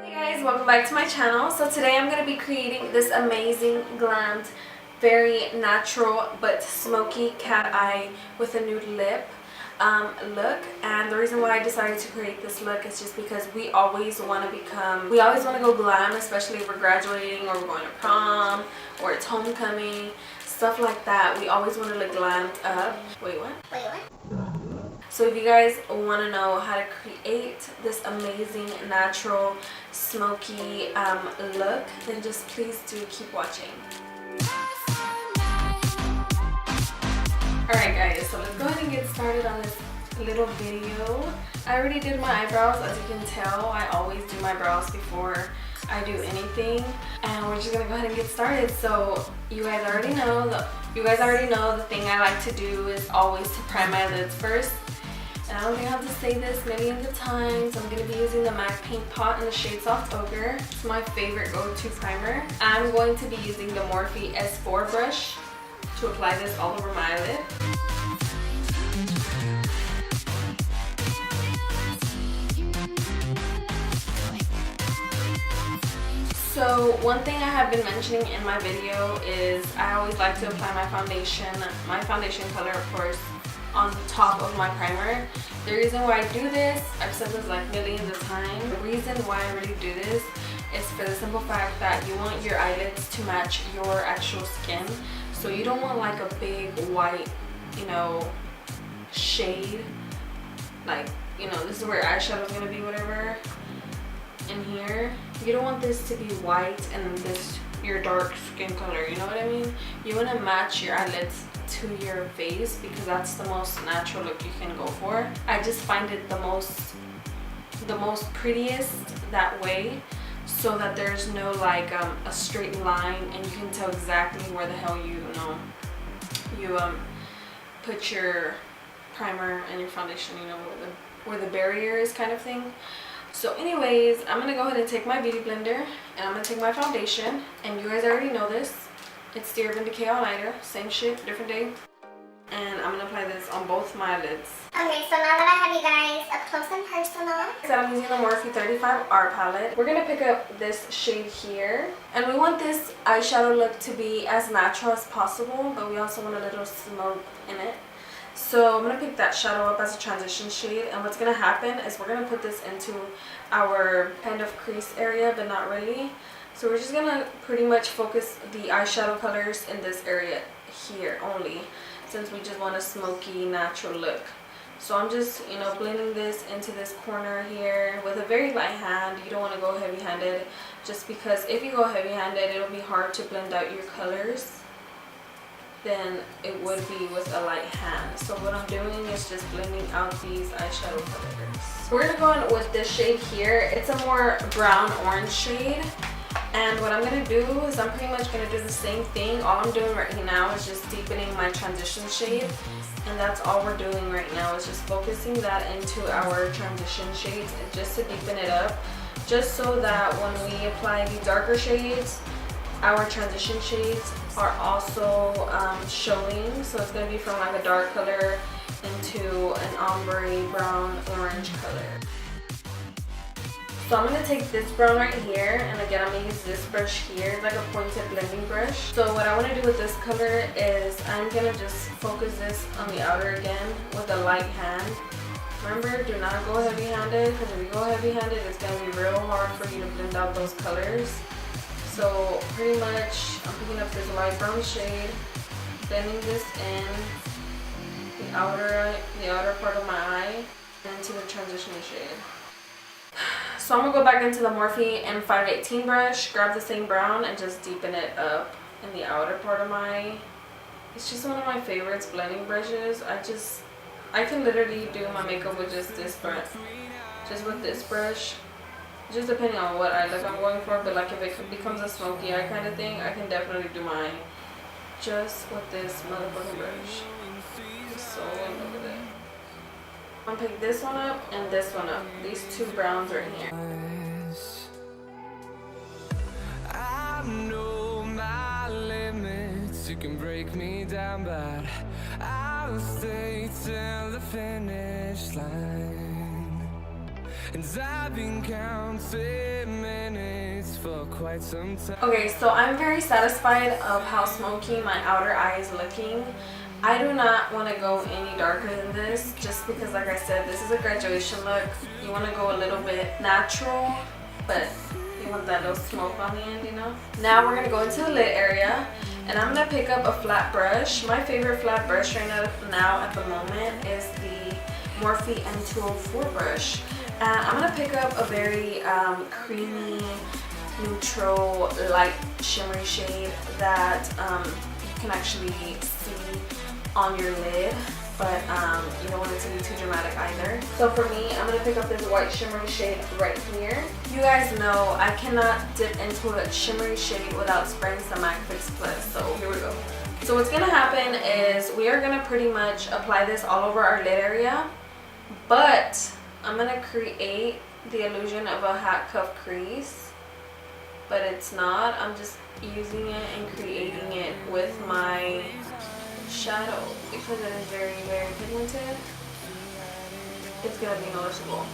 Hey guys, welcome back to my channel. So today I'm going to be creating this amazing glammed, very natural but smoky cat eye with a nude lip look. And the reason why I decided to create this look is just because we always want to go glam, especially if we're graduating or we're going to prom or it's homecoming, stuff like that. We always want to look glammed up. Wait, what? So if you guys want to know how to create this amazing natural smoky look, then just please do keep watching. Alright guys, so let's go ahead and get started on this little video. I already did my eyebrows. As you can tell, I always do my brows before I do anything, and we're just gonna go ahead and get started. So you guys already know the thing I like to do is always to prime my lids first. And I don't think I have to say this millions of times. I'm going to be using the MAC Paint Pot in the shade Soft Ochre. It's my favorite go-to primer. I'm going to be using the Morphe S4 brush to apply this all over my eyelid. So one thing I have been mentioning in my video is I always like to apply my foundation color, of course, on the top of my primer. The reason why I do this, I've said this like millions of times, the reason why I really do this is for the simple fact that you want your eyelids to match your actual skin. So you don't want like a big white, shade, like, this is where eyeshadow is going to be, whatever, in here. You don't want this to be white and this your dark skin color, you know what I mean? You want to match your eyelids to your face because that's the most natural look you can go for. I just find it the most prettiest that way, so that there's no like a straight line and you can tell exactly where the hell you put your primer and your foundation, where the barrier is, kind of thing. So anyways, I'm gonna go ahead and take my beauty blender and I'm gonna take my foundation, and you guys already know this. It's the Urban Decay All-Nighter, same shit, different day. And I'm gonna apply this on both my lids. Okay, so now that I have you guys up close and personal. So I'm using the Morphe 35R palette. We're gonna pick up this shade here. And we want this eyeshadow look to be as natural as possible, but we also want a little smoke in it. So I'm gonna pick that shadow up as a transition shade, and what's gonna happen is we're gonna put this into our kind of crease area, but not really. So we're just gonna pretty much focus the eyeshadow colors in this area here only, since we just want a smoky natural look. So I'm just, blending this into this corner here with a very light hand. You don't want to go heavy-handed, just because if you go heavy-handed, it'll be hard to blend out your colors than it would be with a light hand. So what I'm doing is just blending out these eyeshadow colors. We're gonna go in with this shade here. It's a more brown orange shade. And what I'm going to do is I'm pretty much going to do the same thing. All I'm doing right now is just deepening my transition shade. And that's all we're doing right now, is just focusing that into our transition shades and just to deepen it up. Just so that when we apply the darker shades, our transition shades are also showing. So it's going to be from like a dark color into an ombre brown orange color. So I'm going to take this brown right here, and again I'm going to use this brush here, like a pointed blending brush. So what I want to do with this color is I'm going to just focus this on the outer again with a light hand. Remember, do not go heavy handed, because if you go heavy handed it's going to be real hard for you to blend out those colors. So pretty much I'm picking up this light brown shade, blending this in the outer part of my eye into the transition shade. So I'm going to go back into the Morphe M518 brush, grab the same brown, and just deepen it up in the outer part of my eye. It's just one of my favorites blending brushes. I can literally do my makeup with just this brush. Just with this brush. Just depending on what eye look I'm going for, but like if it becomes a smoky eye kind of thing, I can definitely do mine just with this motherfucking brush. I'm so in love with it. I'm gonna pick this one up and this one up. These two browns right here. I know my limits. You can break me down, but I'll stay till the finish line. And I've been counting for quite some time. Okay, so I'm very satisfied of how smoky my outer eye is looking. I do not want to go any darker than this, just because, like I said, this is a graduation look. You want to go a little bit natural, but you want that little smoke on the end, you know? Now we're going to go into the lid area, and I'm going to pick up a flat brush. My favorite flat brush right now at the moment is the Morphe M204 brush. And I'm going to pick up a very creamy, neutral, light, shimmery shade that you can actually see on your lid, but you don't want it to be too dramatic either. So for me, I'm going to pick up this white shimmery shade right here. You guys know I cannot dip into a shimmery shade without spraying some MAC Fix Plus, so here we go. So what's going to happen is we are going to pretty much apply this all over our lid area, but I'm going to create the illusion of a hat cuff crease, but it's not. I'm just using it and creating it with my shadow because it is very, very pigmented. It's gonna be noticeable.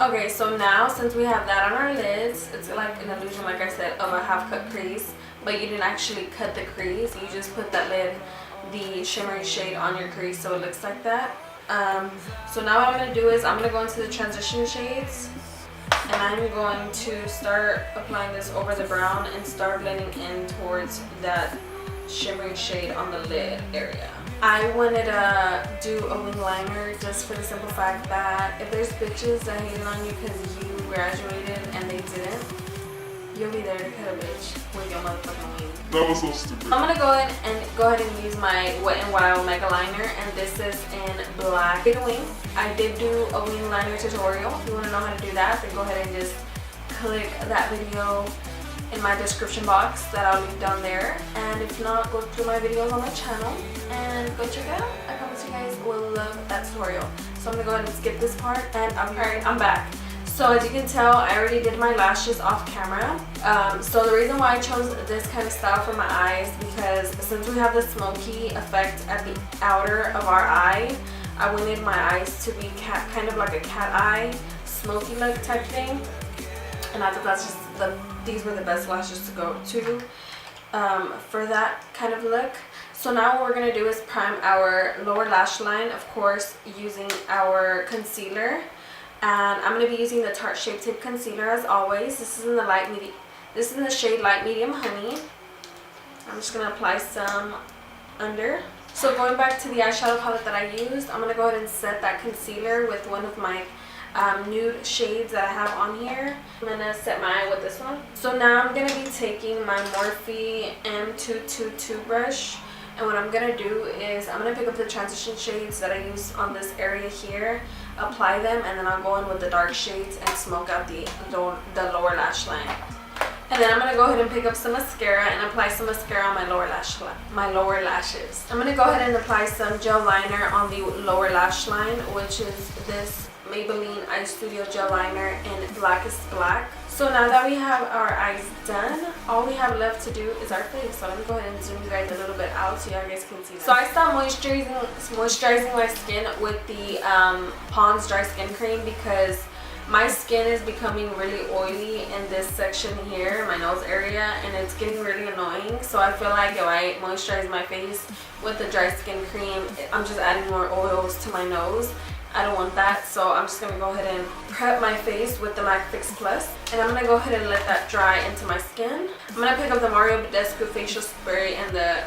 Okay, so now since we have that on our lids, it's like an illusion, like I said, of a half cut crease, but you didn't actually cut the crease. You just put that lid, the shimmery shade on your crease, so it looks like that. So now what I'm gonna do is I'm gonna go into the transition shades, and I'm going to start applying this over the brown and start blending in towards that shimmery shade on the lid area. I wanted to do a wing liner just for the simple fact that if there's bitches that hated on you because you graduated and they didn't, you'll be there to cut a bitch with your motherfucking wing. That was so stupid. I'm gonna go ahead and use my Wet n Wild mega liner, and this is in black wing. I did do a wing liner tutorial. If you want to know how to do that, then go ahead and just click that video in my description box that I'll leave down there, and if not, go through my videos on my channel and go check it out. I promise you guys will love that tutorial. So I'm gonna go ahead and skip this part, and I'm back. So as you can tell, I already did my lashes off camera. So the reason why I chose this kind of style for my eyes, because since we have the smoky effect at the outer of our eye, I wanted my eyes to be kind of like a cat eye, smoky look type thing. And I thought that's just these were the best lashes to go to for that kind of look. So now what we're going to do is prime our lower lash line, of course, using our concealer. And I'm going to be using the Tarte Shape Tape Concealer as always. This is in the shade Light Medium Honey. I'm just going to apply some under. So going back to the eyeshadow palette that I used, I'm going to go ahead and set that concealer with one of my nude shades that I have on here. I'm going to set my eye with this one. So now I'm going to be taking my Morphe M222 brush, and what I'm going to do is I'm going to pick up the transition shades that I use on this area here, apply them, and then I'll go in with the dark shades and smoke out the lower lash line. And then I'm going to go ahead and pick up some mascara and apply some mascara on my lower lashes. I'm going to go ahead and apply some gel liner on the lower lash line, which is this Maybelline Eye Studio Gel Liner in Blackest Black. So now that we have our eyes done, all we have left to do is our face. So let me go ahead and zoom you guys a little bit out so you guys can see that. So I stopped moisturizing my skin with the Pond's Dry Skin Cream because my skin is becoming really oily in this section here, my nose area, and it's getting really annoying. So I feel like if I moisturize my face with the dry skin cream, I'm just adding more oils to my nose. I don't want that, so I'm just going to go ahead and prep my face with the MAC Fix Plus, and I'm going to go ahead and let that dry into my skin. I'm going to pick up the Mario Badescu facial spray and the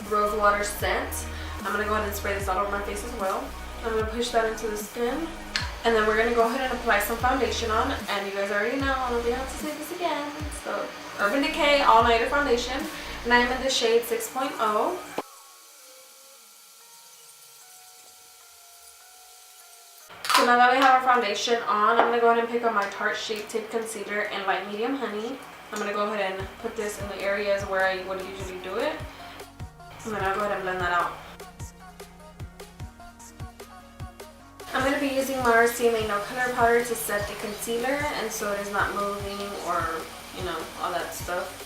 rose water scent. I'm going to go ahead and spray this all over my face as well. I'm going to push that into the skin, and then we're going to go ahead and apply some foundation on, and you guys already know I don't have to say this again. So Urban Decay All Nighter Foundation, and I'm in the shade 6.0. So now that we have our foundation on, I'm going to go ahead and pick up my Tarte Shape Tape Concealer in Light Medium Honey. I'm going to go ahead and put this in the areas where I would usually do it. And then I'll go ahead and blend that out. I'm going to be using my CMA No Color Powder to set the concealer, and so it is not moving or, you know, all that stuff.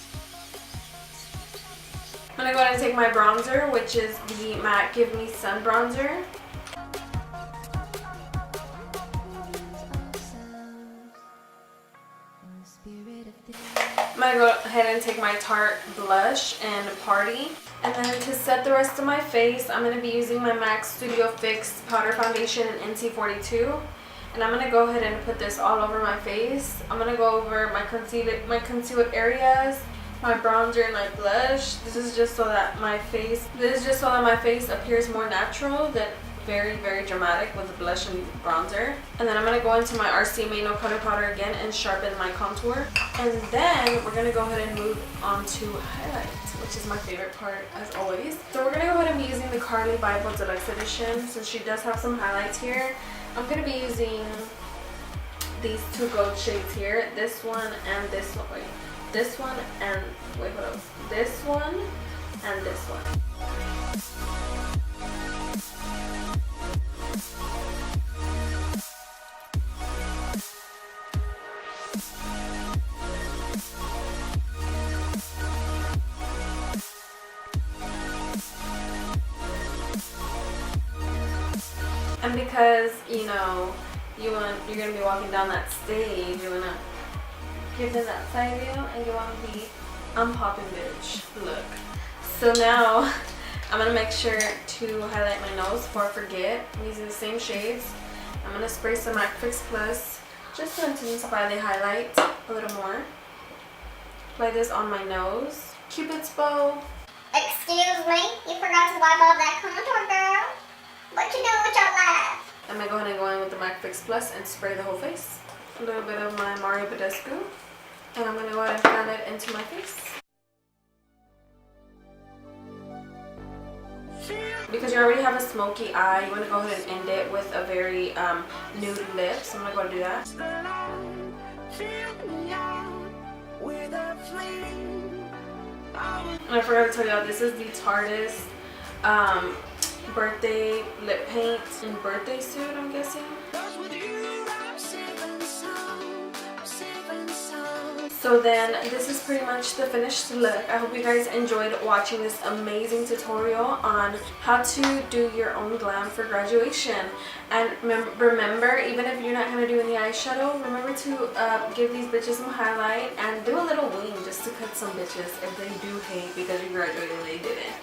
I'm going to go ahead and take my bronzer, which is the MAC Give Me Sun Bronzer. I'm gonna go ahead and take my Tarte blush and Party. And then to set the rest of my face, I'm gonna be using my MAC Studio Fix Powder Foundation in NC42. And I'm gonna go ahead and put this all over my face. I'm gonna go over my concealed areas, my bronzer and my blush. This is just so that my face appears more natural than very, very dramatic with the blush and bronzer. And then I'm gonna go into my RCMA No Color Powder again and sharpen my contour. And then we're gonna go ahead and move on to highlights, which is my favorite part as always. So we're gonna go ahead and be using the Carly Bible Deluxe Edition since she does have some highlights here. I'm going to be using these two gold shades here. This one and this one. Wait. This one and... Wait, hold up. This one and this one. And because, you know, you're gonna be walking down that stage, you wanna give them that side view and you wanna be I'm popping bitch look. So now I'm gonna make sure to highlight my nose before I forget. I'm using the same shades. I'm gonna spray some MAC Fix Plus just to intensify the highlight a little more. Apply this on my nose. Cupid's bow. Excuse me, you forgot to wipe off that contour, girl. What you doing with your life? I'm gonna go ahead and go in with the MAC Fix Plus and spray the whole face. A little bit of my Mario Badescu. And I'm gonna go ahead and fan it into my face. Because you already have a smoky eye, you wanna go ahead and end it with a very nude lip. So I'm gonna go and do that. And I forgot to tell y'all, this is the Tarte's birthday lip paint and birthday suit, I'm guessing. So then this is pretty much the finished look. I hope you guys enjoyed watching this amazing tutorial on how to do your own glam for graduation. And remember, even if you're not going to do any eyeshadow, remember to give these bitches some highlight and do a little wing just to cut some bitches if they do hate because you graduated and they didn't.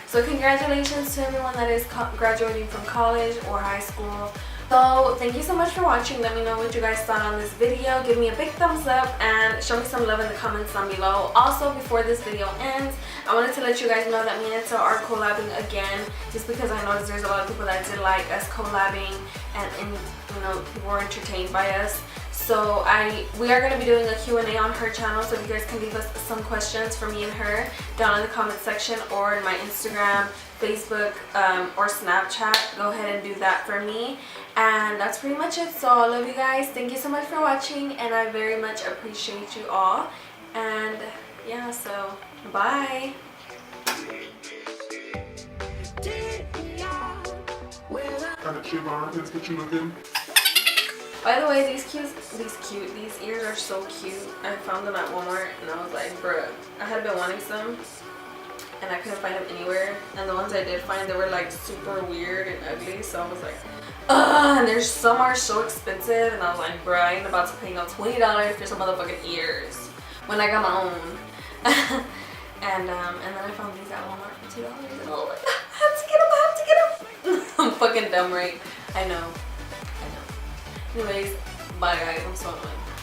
So congratulations to everyone that is graduating from college or high school. So thank you so much for watching. Let me know what you guys thought on this video. Give me a big thumbs up and show me some love in the comments down below. Also, before this video ends, I wanted to let you guys know that me and Netta are collabing again, just because I noticed there's a lot of people that did like us collabing and you know, people were entertained by us. So we are going to be doing a Q&A on her channel, so if you guys can leave us some questions for me and her down in the comment section or in my Instagram, Facebook, or Snapchat, go ahead and do that for me. And that's pretty much it. So I love you guys. Thank you so much for watching, and I very much appreciate you all. And yeah, so bye. Kind of shimmer armpits, what you looking? By the way, these ears are so cute. I found them at Walmart and I was like, bruh, I had been wanting some and I couldn't find them anywhere. And the ones I did find, they were like super weird and ugly. So I was like, ugh, and there's some are so expensive. And I was like, bruh, I ain't about to pay no $20 for some motherfucking ears when I got my own. and then I found these at Walmart for $2 and I was like, I have to get them. I'm fucking dumb, right? I know. Anyways, bye guys, I'm so annoyed.